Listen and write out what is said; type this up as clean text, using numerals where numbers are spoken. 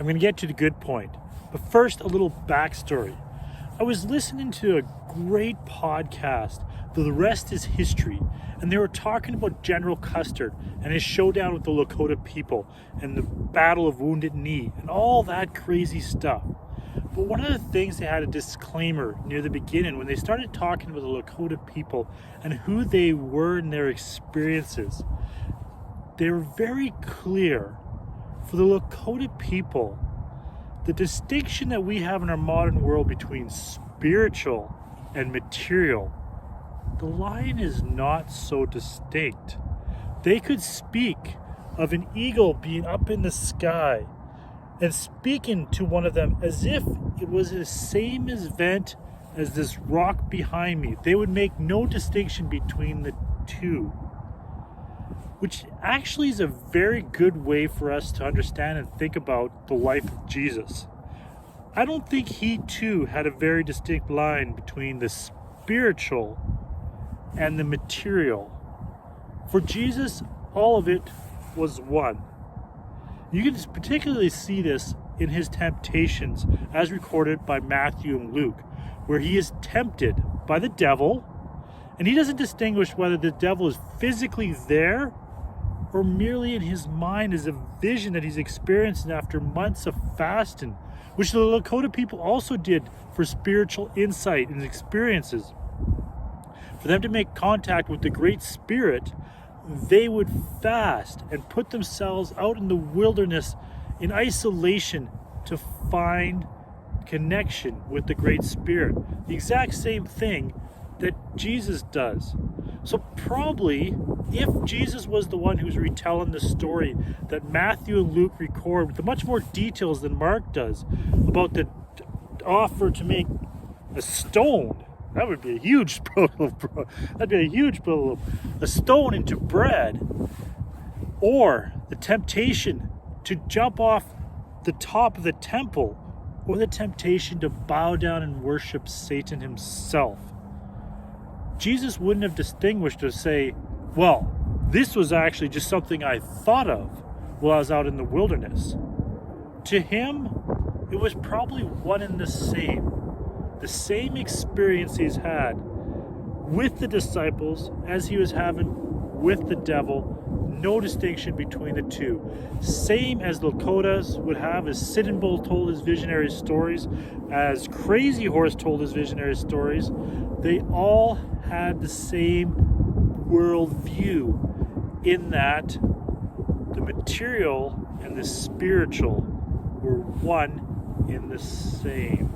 I'm going to get to the good point. But first, a little backstory. I was listening to a great podcast, The Rest is History, and they were talking about General Custer and his showdown with the Lakota people and the Battle of Wounded Knee and all that crazy stuff. But one of the things, they had a disclaimer near the beginning when they started talking about the Lakota people and who they were and their experiences. They were very clear. For the Lakota people, the distinction that we have in our modern world between spiritual and material, the line is not so distinct. They could speak of an eagle being up in the sky and speaking to one of them as if it was the same event as this rock behind me. They would make no distinction between the two, which actually is a very good way for us to understand and think about the life of Jesus. I don't think he too had a very distinct line between the spiritual and the material. For Jesus, all of it was one. You can particularly see this in his temptations as recorded by Matthew and Luke, where he is tempted by the devil, and he doesn't distinguish whether the devil is physically there or merely in his mind as a vision that he's experiencing after months of fasting, which the Lakota people also did for spiritual insight and experiences. For them to make contact with the Great Spirit, they would fast and put themselves out in the wilderness in isolation to find connection with the Great Spirit. The exact same thing that Jesus does. So probably, if Jesus was the one who's retelling the story that Matthew and Luke record with much more details than Mark does about the offer to make a stone, that would be a huge problem. That'd be a huge problem. A stone into bread, or the temptation to jump off the top of the temple, or the temptation to bow down and worship Satan himself. Jesus wouldn't have distinguished to say, well, this was actually just something I thought of while I was out in the wilderness. To him, it was probably one and the same experience he's had with the disciples as he was having with the devil. No distinction between the two. Same as Lakotas would have, as Sitting Bull told his visionary stories, as Crazy Horse told his visionary stories. They all had the same worldview in that the material and the spiritual were one in the same.